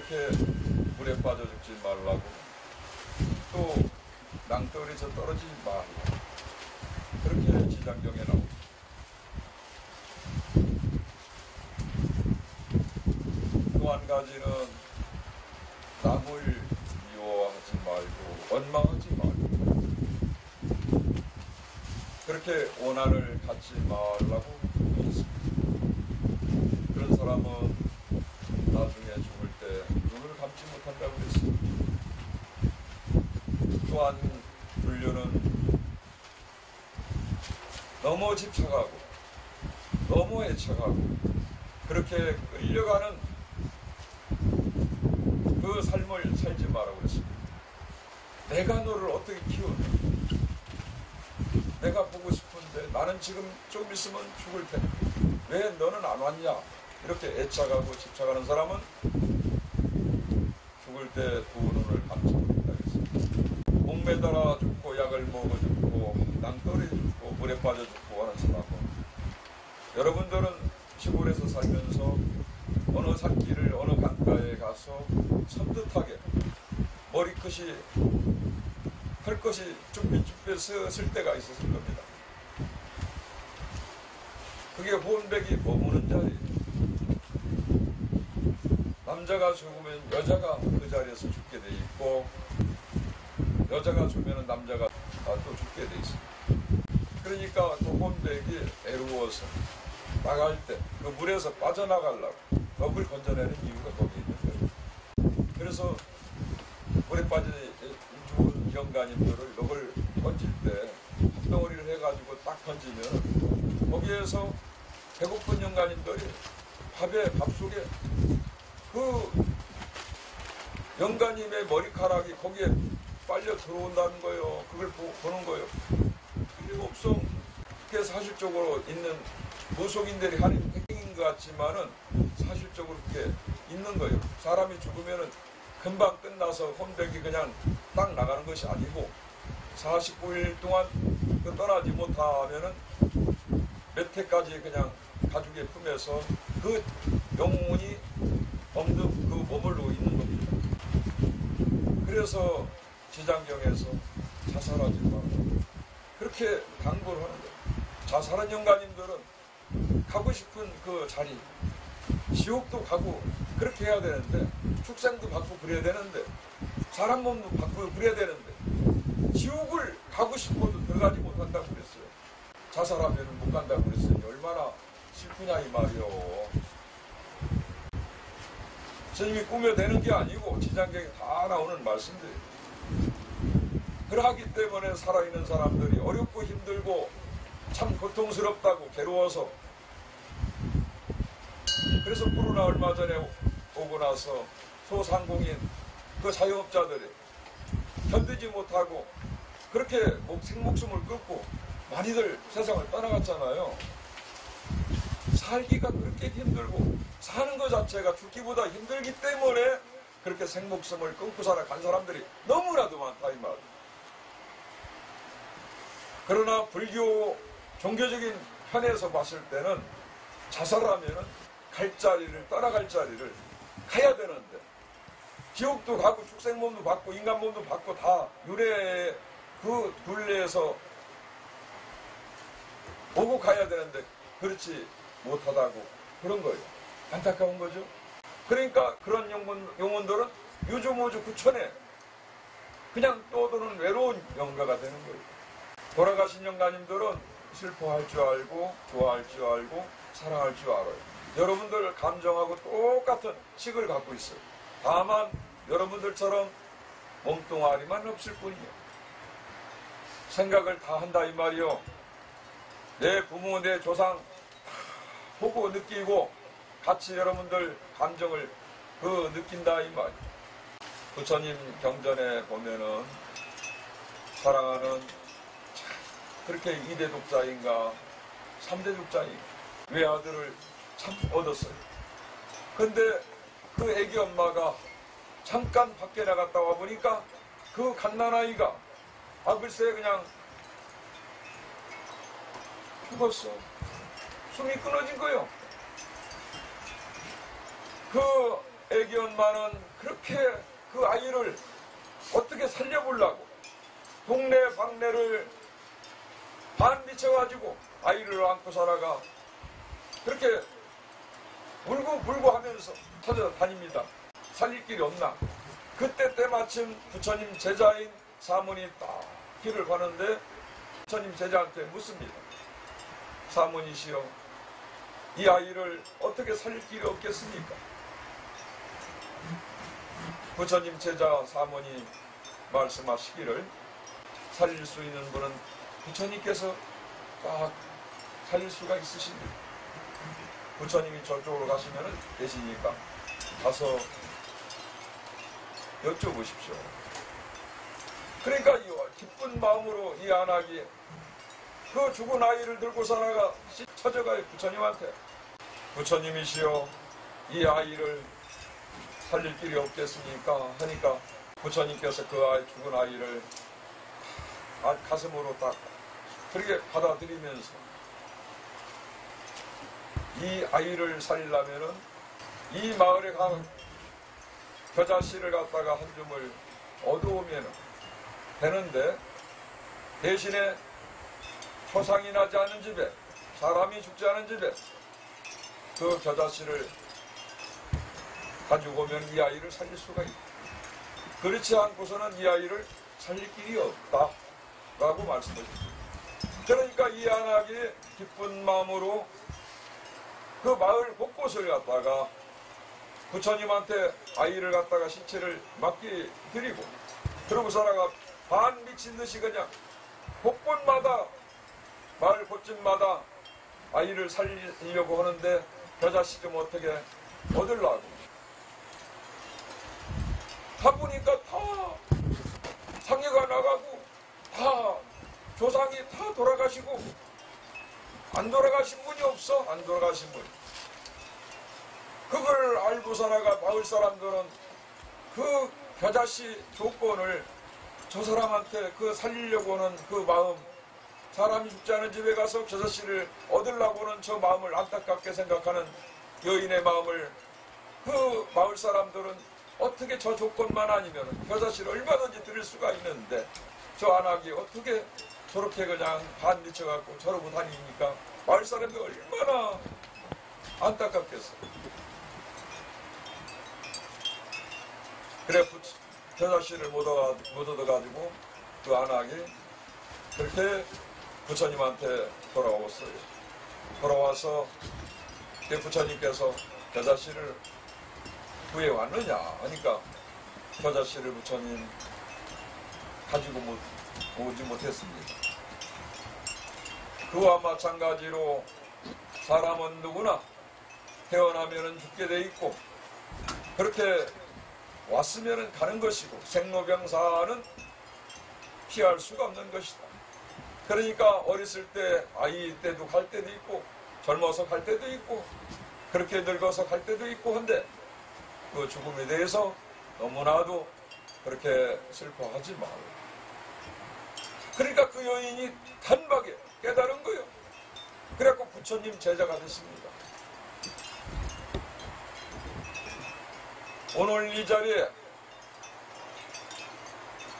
그렇게 물에 빠져 죽지 말라고, 또 낭떠러리에서 떨어지지 말라고, 그렇게 지장경에 나옵니다. 또 한 가지는 남을 미워하지 말고 원망하지 말고, 그렇게 원한을 갖지 말라고 했습니다. 그런 사람은 나중에 죽을 때 눈을 감지 못한다고 그랬습니다. 또한 불륜은 너무 집착하고 너무 애착하고 그렇게 끌려가는 그 삶을 살지 말라고 그랬습니다. 내가 너를 어떻게 키우냐, 내가 보고 싶은데 나는 지금 조금 있으면 죽을 텐데 왜 너는 안 왔냐, 이렇게 애착하고 집착하는 사람은 죽을 때 두 눈을 감지 못한다 그랬습니다. 목매달아 죽고 약을 먹어 죽고 낭떠러리 죽고 물에 빠져 죽고 하는 사람은, 여러분들은 시골에서 살면서 어느 산길을 어느 강가에 가서 섬뜩하게 머리끝이 털것이 쭈삣쭈삣 쓸 때가 있었을 겁니다. 그게 혼백이 머무는 자리예요. 남자가 죽으면 여자가 그 자리에서 죽게 돼 있고, 여자가 죽으면 남자가 또 죽게 돼 있습니다. 그러니까 그 혼백이 애로워서 나갈 때 그 물에서 빠져나가려고 넋을 건져내는 이유가 거기에 있는 거예요. 그래서 물에 빠져 죽은 영가님들을 넋을 던질 때 한 덩어리를 해가지고 딱 던지면 거기에서 배고픈 영가님들이 밥 속에 그 영가님의 머리카락이 거기에 빨려 들어온다는 거예요. 그걸 보는 거예요. 틀림없어. 그게 사실적으로 있는 무속인들이 하는 행위인 것 같지만은 사실적으로 그게 있는 거예요. 사람이 죽으면은 금방 끝나서 혼백이 그냥 딱 나가는 것이 아니고 49일 동안 그 떠나지 못하면은 몇 해까지 그냥 가죽의 품에서 그 영혼이 없는 그 머물러 있는 겁니다. 그래서 지장경에서 자살하지 말라 그렇게 당부를 하는 거예요. 자살한 영가님들은 가고 싶은 그 자리, 지옥도 가고 그렇게 해야 되는데, 축생도 받고 그래야 되는데, 사람 몸도 받고 그래야 되는데 지옥을 가고 싶어도 들어가지 못한다고 그랬어요. 자살하면 못 간다고 그랬으니 얼마나 슬프냐 이 말이요. 스님이 꾸며대는 게 아니고 지장경에 다 나오는 말씀들이에요. 그러하기 때문에 살아있는 사람들이 어렵고 힘들고 참 고통스럽다고 괴로워서, 그래서 코로나 얼마 전에 오고 나서 소상공인 그 자영업자들이 견디지 못하고 그렇게 생목숨을 끊고 많이들 세상을 떠나갔잖아요. 살기가 그렇게 힘들고 사는 것 자체가 죽기보다 힘들기 때문에 그렇게 생목숨을 끊고 살아간 사람들이 너무나도 많다 이 말. 그러나 불교 종교적인 편에서 봤을 때는 자살하면은 갈 자리를, 떠나갈 자리를 가야 되는데, 지옥도 가고 축생몸도 받고 인간몸도 받고 다 윤회 그 둘레에서 오고 가야 되는데 그렇지 못하다고 그런 거예요. 안타까운 거죠. 그러니까 그런 영혼들은 유주모주 구천에 그냥 떠도는 외로운 영가가 되는 거예요. 돌아가신 영가님들은 슬퍼할 줄 알고 좋아할 줄 알고 사랑할 줄 알아요. 여러분들 감정하고 똑같은 식을 갖고 있어요. 다만 여러분들처럼 몸뚱아리만 없을 뿐이에요. 생각을 다 한다 이 말이요. 내 부모, 내 조상 보고 느끼고 같이 여러분들 감정을 느낀다 이 말이에요. 부처님 경전에 보면은 사랑하는 그렇게 2대 독자인가 3대 독자인가 외아들을 참 얻었어요. 근데 그 애기 엄마가 잠깐 밖에 나갔다 와 보니까 그 갓난아이가 글쎄 그냥 죽었어. 숨이 끊어진 거예요. 그 애기 엄마는 그렇게 그 아이를 어떻게 살려보려고 동네 방네를 반 미쳐가지고 아이를 안고 살아가 그렇게 울고불고 하면서 찾아다닙니다. 살릴 길이 없나. 그때 때마침 부처님 제자인 사문이 딱 길을 가는데 부처님 제자한테 묻습니다. 사문이시여, 이 아이를 어떻게 살릴 길이 없겠습니까? 부처님 제자 사문이 말씀하시기를 살릴 수 있는 분은 부처님께서 딱 살릴 수가 있으십니다. 부처님이 저쪽으로 가시면 계시니까 가서 여쭤보십시오. 그러니까 이 기쁜 마음으로 이 안악이 그 죽은 아이를 들고 살아가 찾아가요. 부처님한테. 부처님이시여, 이 아이를 살릴 길이 없겠습니까? 하니까 부처님께서 그 아이, 죽은 아이를 가슴으로 딱 그렇게 받아들이면서 이 아이를 살리려면은 이 마을에 간 겨자씨를 갖다가 한 줌을 얻어오면 되는데, 대신에 초상이 나지 않은 집에, 사람이 죽지 않은 집에 그 겨자씨를 가지고 오면 이 아이를 살릴 수가 있다. 그렇지 않고서는 이 아이를 살릴 길이 없다 라고 말씀하셨습니다. 그러니까 이 안악이 기쁜 마음으로 그 마을 곳곳을 갖다가 부처님한테 아이를 갖다가 시체를 맡기 드리고, 그러고 살아가 반 미친 듯이 그냥 곳곳마다, 마을 곳집마다 아이를 살리려고 하는데 겨자씨 좀 어떻게 얻으려고 가보니까 다 상해가 나가고 다 조상이 다 돌아가시고, 안 돌아가신 분이 없어. 안 돌아가신 분. 그걸 알고 살아가 마을 사람들은 그 겨자씨 조건을 저 사람한테 그 살리려고 하는 그 마음, 사람이 죽지 않은 집에 가서 겨자씨를 얻으려고 하는 저 마음을 안타깝게 생각하는 여인의 마음을 그 마을 사람들은 어떻게 저 조건만 아니면 겨자씨를 얼마든지 드릴 수가 있는데 저 안악이 어떻게 저렇게 그냥 반 미쳐갖고 저러고 다니니까 마을 사람들이 얼마나 안타깝겠어. 그래 겨자씨를 못 얻어가지고 그 안악이 그렇게 부처님한테 돌아왔어요. 돌아와서 부처님께서 겨자씨를 구해왔느냐 하니까 겨자씨를 부처님 가지고 오지 못했습니다. 그와 마찬가지로 사람은 누구나 태어나면 죽게 돼 있고 그렇게 왔으면 가는 것이고 생로병사는 피할 수가 없는 것이다. 그러니까 어렸을 때 아이 때도 갈 때도 있고 젊어서 갈 때도 있고 그렇게 늙어서 갈 때도 있고 한데 그 죽음에 대해서 너무나도 그렇게 슬퍼하지 말고. 그러니까 그 여인이 단박에 깨달은 거예요. 그래갖고 부처님 제자가 됐습니다. 오늘 이 자리에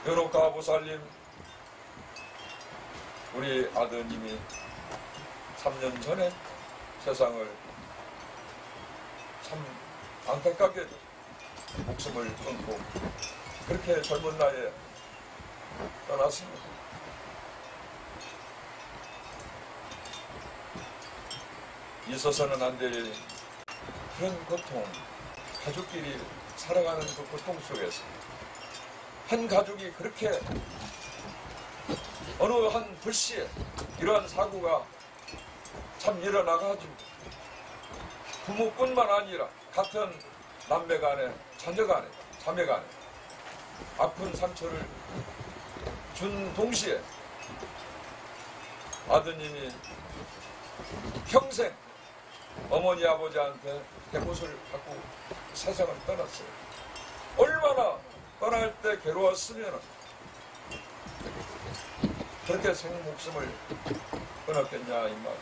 여노카 보살님 우리 아드님이 3년 전에 세상을 참 안타깝게도 목숨을 끊고 그렇게 젊은 나이에 떠났습니다. 있어서는 안 될 그런 고통, 가족끼리 살아가는 그 고통 속에서 한 가족이 그렇게 어느 한 불시에 이러한 사고가 참 일어나가지고 부모뿐만 아니라 같은 남매 간에, 자녀 간에, 자매 간에 아픈 상처를 준 동시에 아드님이 평생 어머니 아버지한테 대못을 받고 세상을 떠났어요. 얼마나 떠날 때 괴로웠으면 그렇게 목숨을 끊었겠냐 이 말.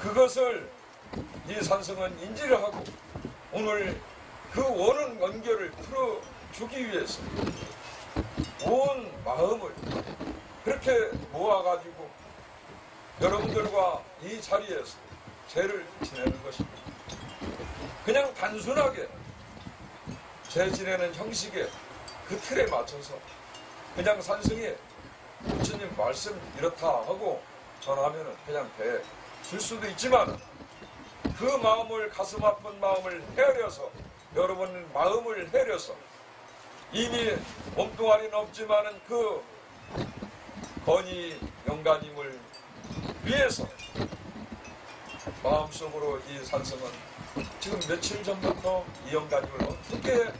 그것을 이 산성은 인지를 하고 오늘 그 원은 원결을 풀어주기 위해서 온 마음을 그렇게 모아가지고 여러분들과 이 자리에서 제를 지내는 것입니다. 그냥 단순하게 제 지내는 형식에 그 틀에 맞춰서 그냥 산승에 부처님 말씀 이렇다 하고 전하면 그냥 돼 줄 수도 있지만 그 마음을 가슴 아픈 마음을 헤아려서 여러분 마음을 헤아려서 이미 몸뚱아리는 없지만은 그 건이 영가님을 위해서 마음속으로 이 산성은 지금 며칠 전부터 이 영가님을 어떻게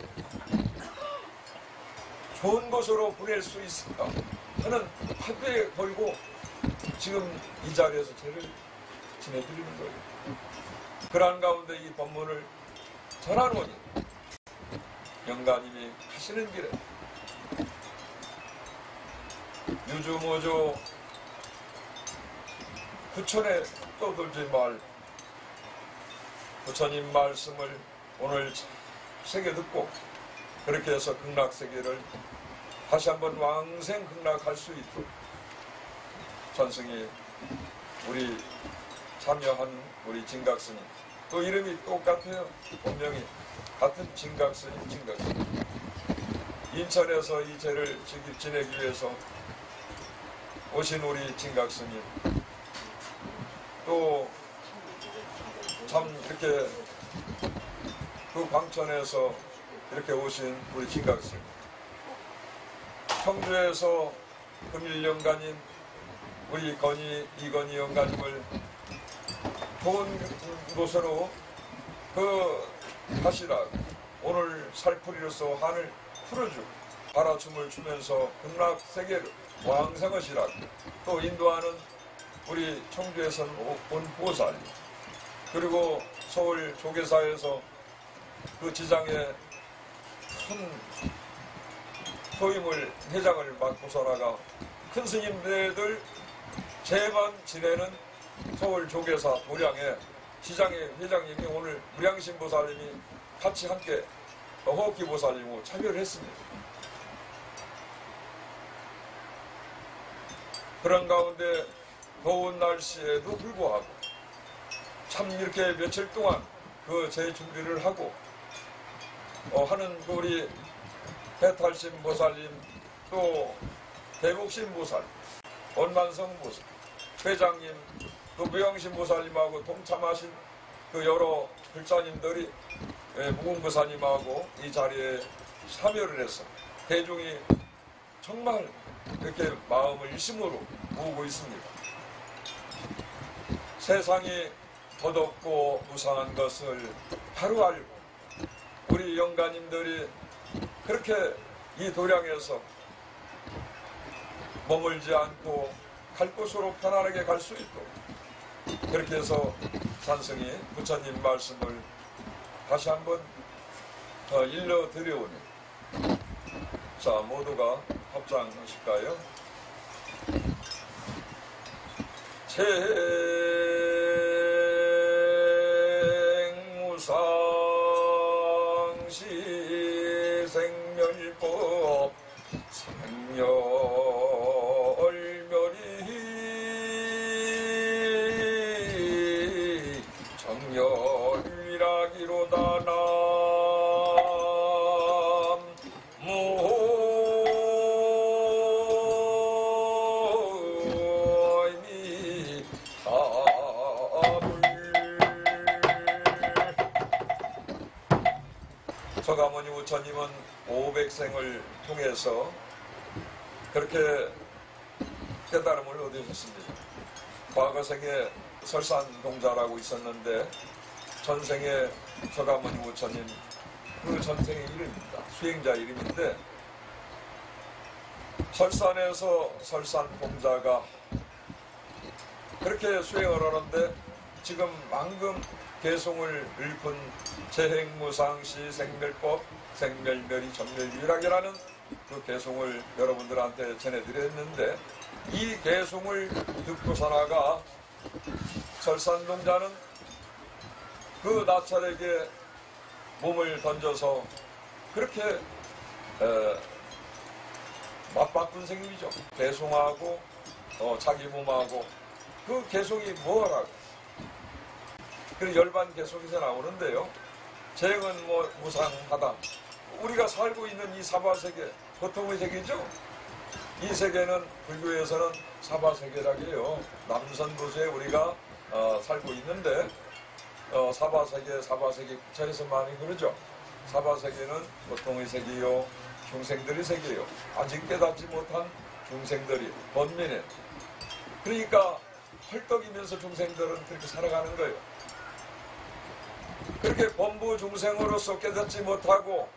좋은 곳으로 보낼 수 있을까 하는 화두에 걸고 지금 이 자리에서 제를 지내드리는 거예요. 그러한 가운데 이 법문을 전하노니 영가님이 가시는 길에 유주모조 부천에 떠들지 말 부처님 말씀을 오늘 새겨 듣고 그렇게 해서 극락세계를 다시 한번 왕생 극락할 수 있도록 전승이 우리 참여한 우리 진각스님 또 이름이 똑같아요. 본명이 같은 진각스님 인천에서 이 제를 지내기 위해서 오신 우리 진각스님 또 참 이렇게 그 광천에서 이렇게 오신 우리 진각스님 청주에서 금일영가님 우리 이건희 영가님을 좋은 곳으로 하시라 오늘 살풀이로서 한을 풀어주고 바라춤을 추면서 극락세계를 왕성하시라 또 인도하는 우리 청주에서는 온 보살 그리고 서울 조계사에서 그 지장에 큰 소임을 회장을 맡고서나가 큰 스님들 제만 지내는 서울 조계사 도량에 시장의 회장님이 오늘 무량신 보살님이 같이 함께 호흡기 보살님하고 참여를 했습니다. 그런 가운데 더운 날씨에도 불구하고 참 이렇게 며칠 동안 그 제 준비를 하고 하는 우리 해탈신 보살님 또 대복신 보살 원만성 보살 회장님 또 무영신 보살님하고 동참하신 그 여러 불자님들이 무궁보살님하고 이 자리에 참여를 해서 대중이 정말 이렇게 마음을 일심으로 모으고 있습니다. 세상이 더덥고 무상한 것을 바로 알고 우리 영가님들이 그렇게 이 도량에서 머물지 않고 갈 곳으로 편안하게 갈 수 있도록 그렇게 해서 산성이 부처님 말씀을 다시 한번 일러 드려오니 자 모두가 합장하실까요? 생무상시 생멸법 생멸멸이 정열위락이로다 서가모니 부처님은 500생을 통해서 그렇게 깨달음을 얻으셨습니다. 과거생에 설산동자라고 있었는데 전생에 서가모니 부처님 그 전생의 이름입니다. 수행자 이름인데 설산에서 설산동자가 그렇게 수행을 하는데 지금 방금 개송을 읊은 재행무상시 생멸법 생멸멸이 정멸유락이라는 그 개송을 여러분들한테 전해드렸는데 이 개송을 듣고서나가 설산동자는 그 나찰에게 몸을 던져서 그렇게 맞바꾼 셈이죠. 개송하고 자기 몸하고 그 개송이 뭐라고? 그 열반 개송에서 나오는데요. 재행은 뭐 무상하다. 우리가 살고 있는 이 사바세계, 보통의 세계죠. 이 세계는 불교에서는 사바세계라고 해요. 남선도시에 우리가 살고 있는데 사바세계 구차에서 많이 그러죠. 사바세계는 보통의 세계요, 중생들의 세계요. 아직 깨닫지 못한 중생들이 번민해. 그러니까 헐떡이면서 중생들은 그렇게 살아가는 거예요. 그렇게 범부 중생으로서 깨닫지 못하고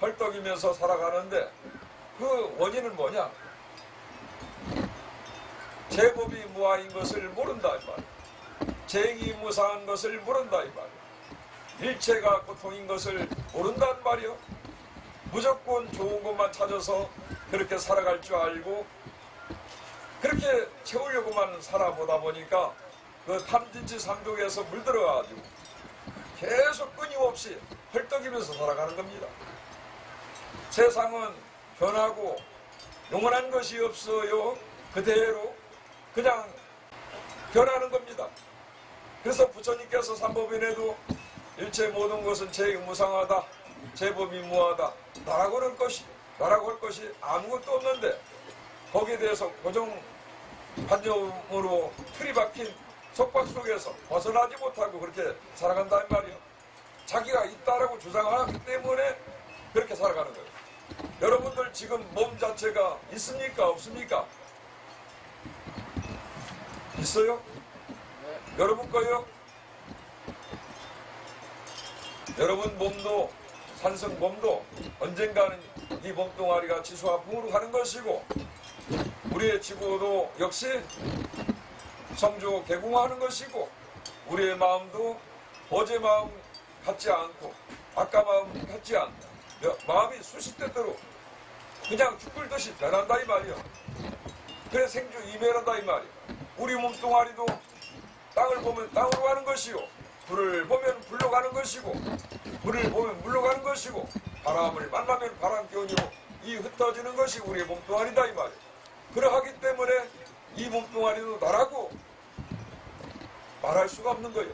헐떡이면서 살아가는데 그 원인은 뭐냐? 제법이 무아인 것을 모른다 이 말. 재행이 무상한 것을 모른다 이 말. 일체가 고통인 것을 모른단 말이요. 무조건 좋은 것만 찾아서 그렇게 살아갈 줄 알고 그렇게 채우려고만 살아보다 보니까 그 탐진치 삼독에서 물들어가지고 계속 끊임없이 헐떡이면서 살아가는 겁니다. 세상은 변하고 영원한 것이 없어요. 그대로 그냥 변하는 겁니다. 그래서 부처님께서 삼법인에도 일체 모든 것은 재무상하다, 제법이 무하다, 나라고 할 것이 아무것도 없는데 거기에 대해서 고정관념으로 틀이 박힌 속박 속에서 벗어나지 못하고 그렇게 살아간다는 말이에요. 자기가 있다라고 주장하기 때문에 그렇게 살아가는 거예요. 여러분들 지금 몸 자체가 있습니까? 없습니까? 있어요? 네. 여러분 거요? 여러분 몸도 산성 몸도 언젠가는 이 몸뚱아리가 지수화풍으로 가는 것이고 우리의 지구도 역시 성조 개궁하는 것이고 우리의 마음도 어제 마음 같지 않고 아까 마음 같지 않고 마음이 수시때대로 그냥 죽을듯이 변한다 이 말이야. 그래 생주 이멸한다 이 말이야. 우리 몸뚱아리도 땅을 보면 땅으로 가는 것이요 불을 보면 불로 가는 것이고 물을 보면 물로 가는 것이고 바람을 만나면 바람 기운이고 이 흩어지는 것이 우리의 몸뚱아리다 이 말이야. 그러하기 때문에 이 몸뚱아리도 나라고 말할 수가 없는 거예요.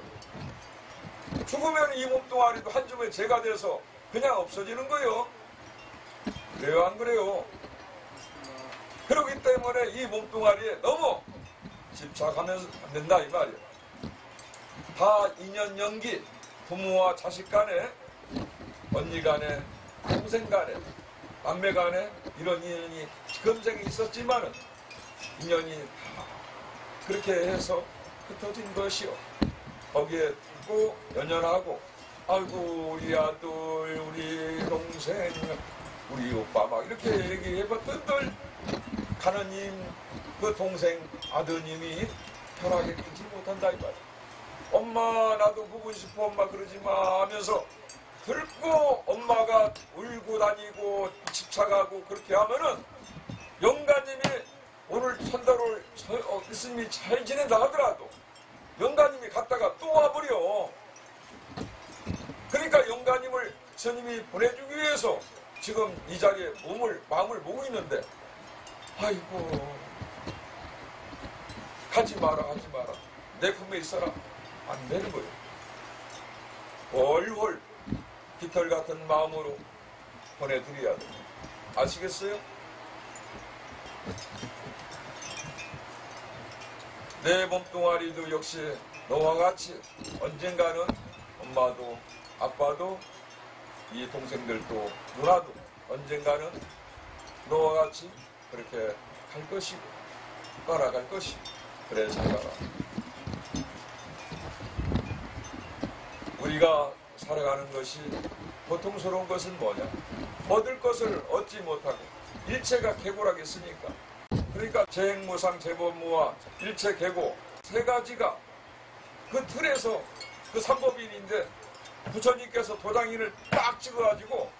죽으면 이 몸뚱아리도 한 줌의 재가 돼서 그냥 없어지는 거예요. 그래요 안 그래요? 그렇기 때문에 이 몸뚱아리에 너무 집착하면서 안 된다 이 말이에요. 다 인연 연기, 부모와 자식 간에, 언니 간에, 동생 간에, 남매 간에 이런 인연이 금생에 있었지만은 인연이 다 그렇게 해서 흩어진 것이요. 거기에 두고 연연하고 아이고 우리 아들, 우리 동생, 우리 오빠 막 이렇게 얘기해봤던들 가느님 그 동생 아드님이 편하게 끊지 못한다 이 말이야. 엄마 나도 보고 싶어 엄마 그러지 마 하면서 들고 엄마가 울고 다니고 집착하고 그렇게 하면은 영가님이 오늘 천달을 스님이 잘 지낸다 하더라도 영가님이 갔다가 또 와버려. 그러니까 영가님을 스님이 보내주기 위해서 지금 이 자리에 마음을 모으고 있는데 아이고 가지 마라 내 품에 있어라 안 되는 거예요. 월월 깃털 같은 마음으로 보내드려야 돼요. 아시겠어요? 내 몸뚱아리도 역시 너와 같이 언젠가는 엄마도 아빠도 이 동생들도 누나도 언젠가는 너와 같이 그렇게 갈 것이고 따라갈 것이고 그래 잘 가라. 우리가 살아가는 것이 고통스러운 것은 뭐냐? 얻을 것을 얻지 못하고 일체가 개고라겠으니까. 그러니까 재행무상 재법무와 일체 개고 세 가지가 그 틀에서 그 삼법인인데 부처님께서 도장인을 딱 찍어가지고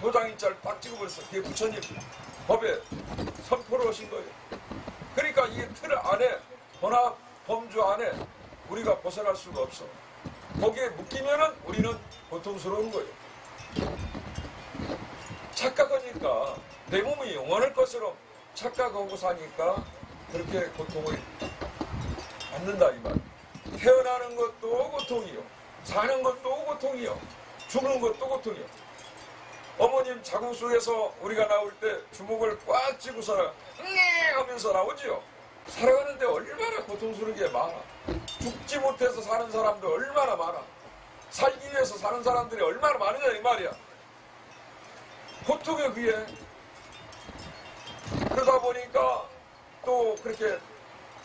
도장인자를 딱 찍어버렸어. 그게 부처님 법에 선포를 하신 거예요. 그러니까 이 틀 안에 범주 안에 우리가 벗어날 수가 없어. 거기에 묶이면은 우리는 고통스러운 거예요. 착각하니까 내 몸이 영원할 것처럼 착각하고 사니까 그렇게 고통을 받는다 이 말. 태어나는 것도 고통이요, 사는 것도 고통이요, 죽는 것도 고통이요. 어머님 자궁 속에서 우리가 나올 때 주먹을 꽉 쥐고 살아 하면서 나오지요. 살아가는데 얼마나 고통스러운 게 많아. 죽지 못해서 사는 사람들 얼마나 많아. 살기 위해서 사는 사람들이 얼마나 많으냐 이 말이야. 고통에 그게. 그러다 보니까 또 그렇게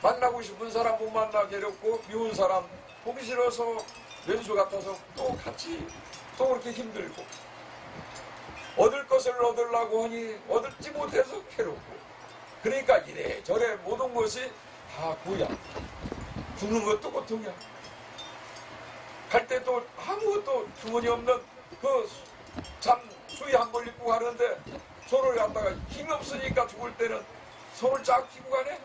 만나고 싶은 사람 못 만나 괴롭고, 미운 사람 보기 싫어서 왼수 같아서 또 같이 또 그렇게 힘들고, 얻을 것을 얻으려고 하니 얻지 못해서 괴롭고, 그러니까 이래저래 모든 것이 다 구야. 죽는 것도 고통이야. 갈 때 또 아무것도 주머니 없는 그 참 수위 한 벌 입고 가는데 손을 갖다가 힘이 없으니까 죽을 때는 손을 쫙 쥐고 가네.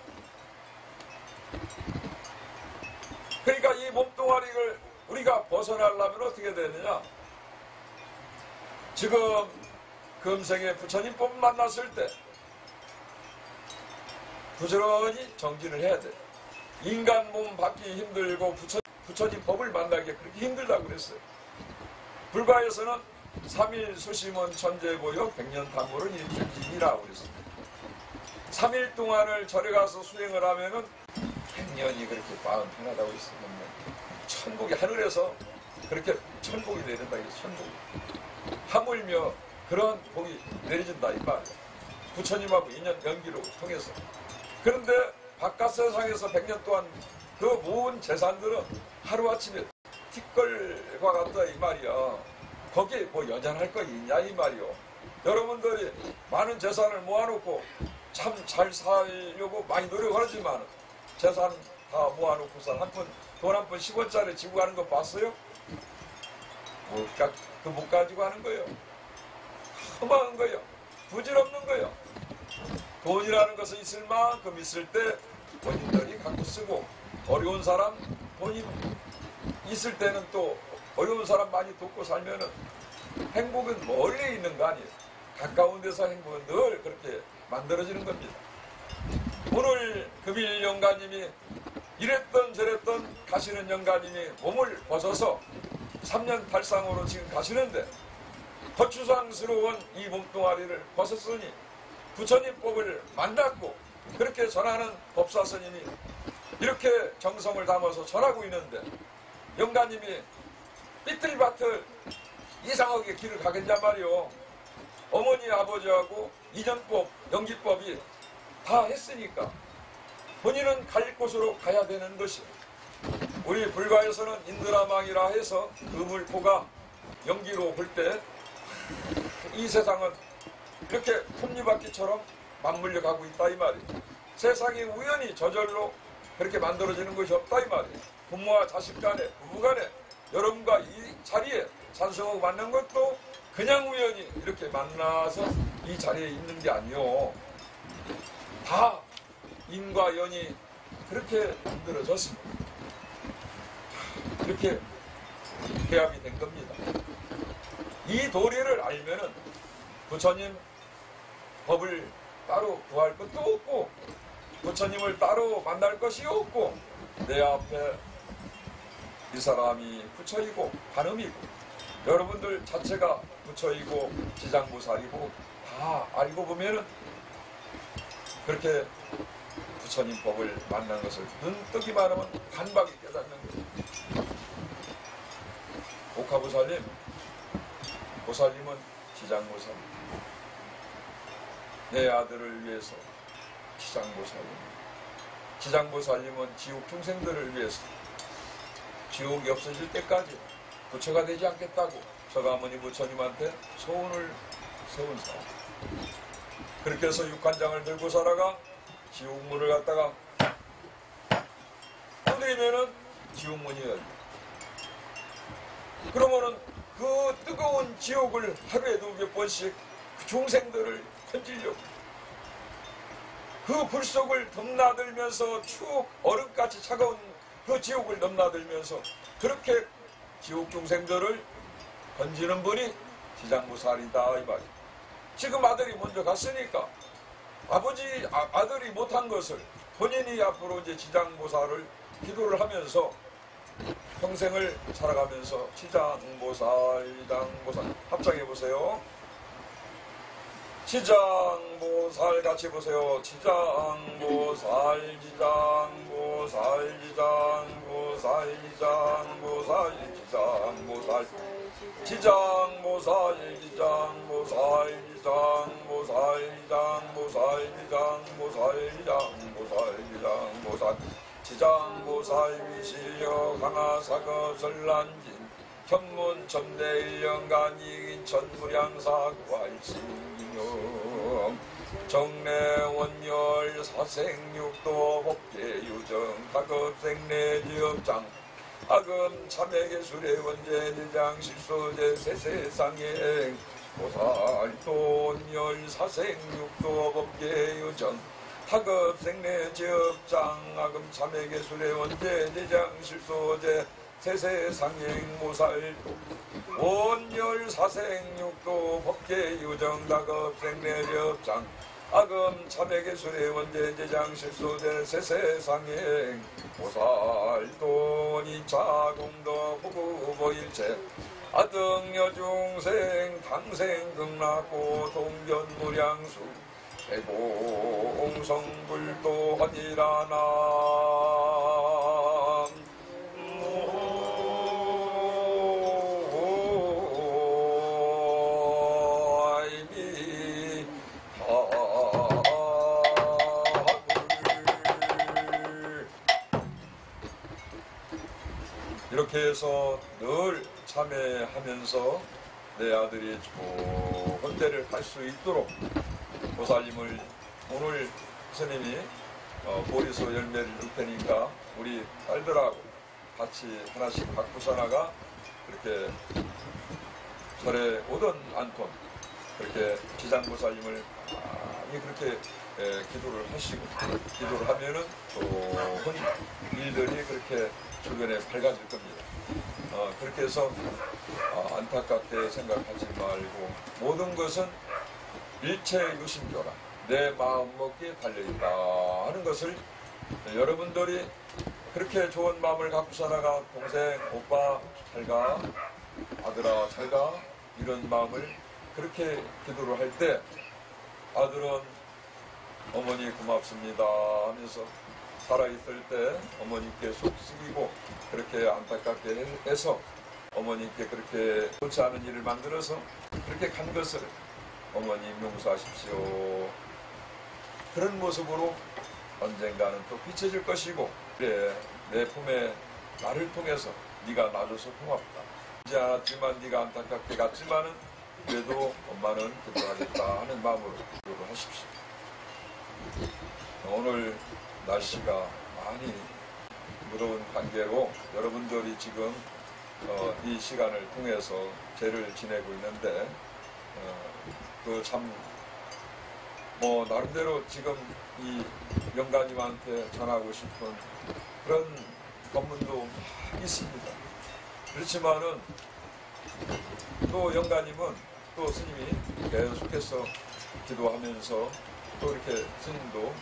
그러니까 이 몸뚱아리를 우리가 벗어나려면 어떻게 되느냐. 지금 금생에 부처님 법 만났을 때 부지런히 정진을 해야 돼. 인간 몸 받기 힘들고 부처님 법을 만나기 그렇게 힘들다고 그랬어요. 불가에서는 3일 수심은 천재보여 100년 탐구는 일주일이라고 그랬어요. 3일 동안을 절에 가서 수행을 하면은 100년이 그렇게 마음 편하다고 했어요. 천국이 하늘에서 그렇게 천국이 내린다. 천국. 하물며 그런 복이 내려진다 이 말이에요. 부처님하고 인연 연기로 통해서. 그런데 바깥 세상에서 100년 동안 그 모은 재산들은 하루아침에 티끌과 같다 이 말이야. 거기에 뭐 여전할 거 있냐 이 말이요. 여러분들이 많은 재산을 모아놓고 참 잘 살려고 많이 노력하지만 재산 다 모아놓고서 돈 한 푼 10원짜리 지고 가는 거 봤어요? 못 가지고 하는 거예요. 허망한 거예요. 부질없는 거예요. 돈이라는 것은 있을 만큼 있을 때 본인들이 갖고 쓰고, 어려운 사람 돈이 있을 때는 또 어려운 사람 많이 돕고 살면은 행복은 멀리 있는 거 아니에요. 가까운 데서 행복은 늘 그렇게 만들어지는 겁니다. 오늘 금일 영가님이 이랬던 저랬던 가시는 영가님이 몸을 벗어서 3년 탈상으로 지금 가시는데, 거추장스러운 이 몸뚱아리를 벗었으니 부처님 법을 만났고 그렇게 전하는 법사 스님이 이렇게 정성을 담아서 전하고 있는데, 영가님이 삐뚤바틀 이상하게 길을 가겠냔 말이요. 어머니 아버지하고 이전법 연기법이 다 했으니까 본인은 갈 곳으로 가야 되는 것이, 우리 불가에서는 인드라망이라 해서 그물포가 연기로 볼 때 이 세상은 이렇게 톱니바퀴처럼 맞물려 가고 있다 이 말이에요. 세상이 우연히 저절로 그렇게 만들어지는 것이 없다 이 말이에요. 부모와 자식 간에, 부부 간에, 여러분과 이 자리에 산성하고 만난 것도 그냥 우연히 이렇게 만나서 이 자리에 있는 게 아니요. 다 인과 연이 그렇게 만들어졌습니다. 이렇게 배합이 된 겁니다. 이 도리를 알면은 부처님 법을 따로 구할 것도 없고, 부처님을 따로 만날 것이 없고, 내 앞에 이 사람이 부처이고 관음이고 여러분들 자체가 부처이고 지장보살이고 다 알고 보면은 그렇게 부처님 법을 만난 것을 눈뜨기만 하면 단박에 깨닫는 거예요. 옥하보살님, 보살님은 지장보살님, 내 아들을 위해서 지장보살님, 지장보살님은 지옥 중생들을 위해서 지옥이 없어질 때까지 부처가 되지 않겠다고 서가모니 부처님한테 소원을 세운 사람. 그렇게 해서 육한장을 들고 살아가 지옥문을 갖다가 두드리면은 지옥문이 열려. 그러면은 그 뜨거운 지옥을 하루에도 몇 번씩 그 중생들을 건지려고 그 불 속을 넘나들면서 추억 얼음같이 차가운 그 지옥을 넘나들면서 그렇게 지옥 중생들을 건지는 분이 지장보살이다 이 말이에요. 지금 아들이 먼저 갔으니까 아들이 못한 것을 본인이 앞으로 이제 지장보살을 기도를 하면서 평생을 살아가면서 지장보살 합창해 보세요. 지장보살 같이 보세요. 지장보살 지장보살 지장보살 지장보살 지장보살 지장보살 지장보살 지장보살 지장보살 지장보살 지장보살 위실력 강하사거설란진 현문 천대일령간 이긴 천무량사과일신기념 정내원열 사생육도 법계유정 다급생내지업장 아금 참회계술의 원제 대장 실소제 세세상행 보살돈 사생육도 법계유정 타급생내지업장 아금 참회계술의 원제 대장 실소제 세세상행 모살도 원열 사생육도 법계유정 다급생내지업장 아금 참회계술의 원제 대장 실소제 세세상행 모살도 이차공덕 부부일체 아등여중생 당생극락고 동견무량수 대공성불도 헌이라나 이렇게 해서 늘 참회하면서 내 아들이 좋은 데를 갈 수 있도록 보살님을 오늘 스님이 보리소 열매를 줄 테니까 우리 딸들하고 같이 하나씩 바꾸서나가 그렇게 절에 오든 않든 그렇게 지장보살님을 많이 그렇게 기도를 하시고 기도를 하면은 좋은 일들이 그렇게 주변에 밝아질 겁니다. 그렇게 해서 안타깝게 생각하지 말고 모든 것은 일체 유심조라 내 마음먹기에 달려있다 하는 것을 여러분들이 그렇게 좋은 마음을 갖고 살아가 동생, 오빠 잘가, 아들아 잘가 이런 마음을 그렇게 기도를 할 때 아들은 어머니 고맙습니다 하면서 살아있을 때 어머니께 속 쓰기고 그렇게 안타깝게 해서 어머니께 그렇게 좋지 않은 일을 만들어서 그렇게 간 것을 어머님 용서하십시오. 그런 모습으로 언젠가는 또 비춰질 것이고 그래 내 품에 나를 통해서 네가 놔줘서 고맙다. 이제 않았지만 네가 안타깝게 갔지만은 그래도 엄마는 기도하겠다 하는 마음으로 기도를 하십시오. 오늘 날씨가 많이 무더운 관계로 여러분들이 지금 이 시간을 통해서 제를 지내고 있는데 그 참 뭐 나름대로 지금 이 영가님한테 전하고 싶은 그런 법문도 있습니다. 그렇지만은 또 영가님은 또 스님이 계속해서 기도하면서 또 이렇게 스님도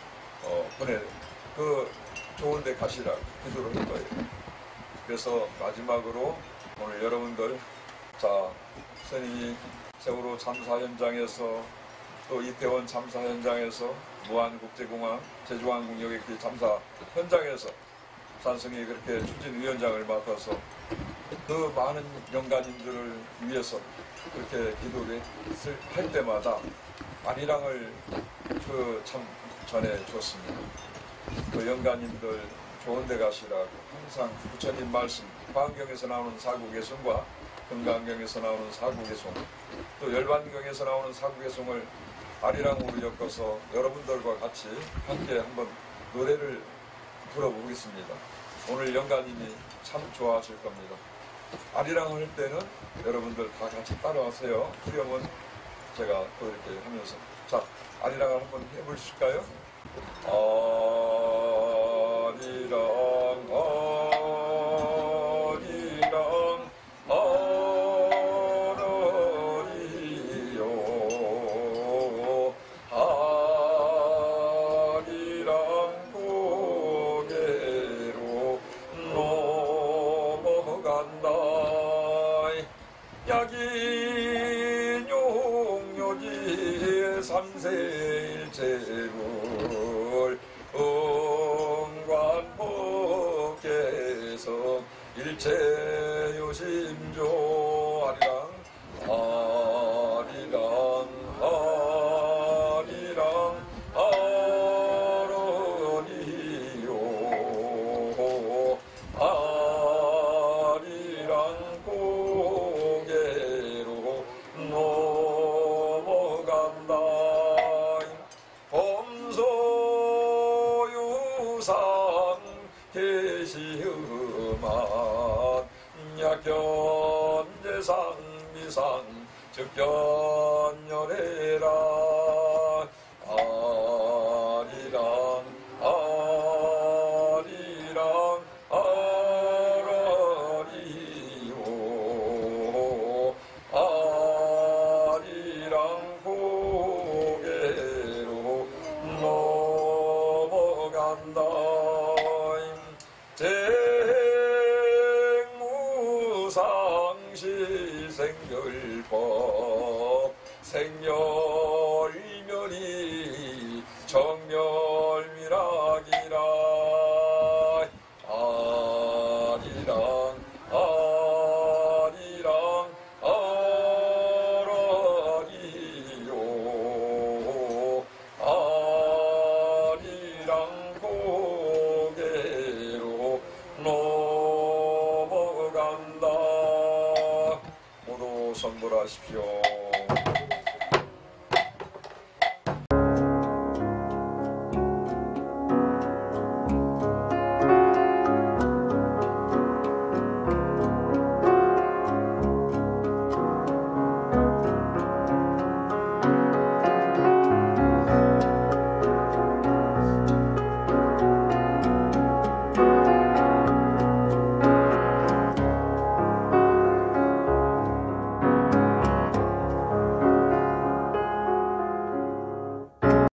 그 좋은 데 가시라고 기도를 할 거예요. 그래서 마지막으로 오늘 여러분들 자 스님이 세월호 참사 현장에서 또 이태원 참사 현장에서 무안국제공항 제주항공 여객기 참사 현장에서 산성이 그렇게 추진위원장을 맡아서 그 많은 영가님들을 위해서 그렇게 기도를 할 때마다 아리랑을 참 전해줬습니다. 그 영가님들 좋은 데 가시라고 항상 부처님 말씀 화엄경에서 나오는 사구개송과 금강경에서 나오는 사구개송 또 열반경에서 나오는 사구개송을 아리랑으로 엮어서 여러분들과 같이 함께 한번 노래를 불러보겠습니다. 오늘 영가님이 참 좋아하실 겁니다. 아리랑을 할 때는 여러분들 다 같이 따라하세요. 그러면 제가 또 이렇게 하면서 자 아리랑을 한번 해보실까요? 아리랑 아리랑 아리랑 약인 용료지 삼세일체불 응관법계성 일체요심조 아리랑 아리랑 아리랑 아러니요 아리랑 고개로 넘어간다. 범소유상 계시음한 약견제상 미상 즉견열애라 아리랑 아리랑 아라리요 아리랑 고개로 넘어간다. 쟁무상시 생멸법 생멸면이 정멸미락이라 아리랑 아리랑 아라리요 아리랑 고개로 넘어간다. 모두 선물하십시오.